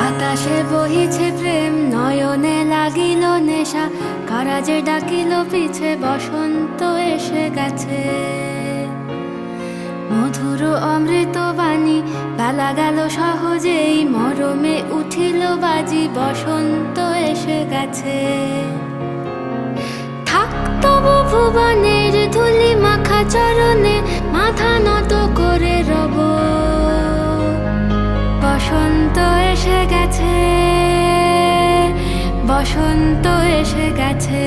বাতাসে বহিছে প্রেম, নয়নে লাগিল নেশা, কারাজে ডাকিল পিছে, বসন্ত এসে গেছে। মধুর অমৃত বাণী, বেলা গেল সহজেই, মরমে উঠিল বাজি, বসন্ত এসে গেছে। থাক তবু ভুবনের ধুলি মাখা চরণে, মাথা নত করে রব। বসন্ত এসে গেছে, বসন্ত এসে গেছে।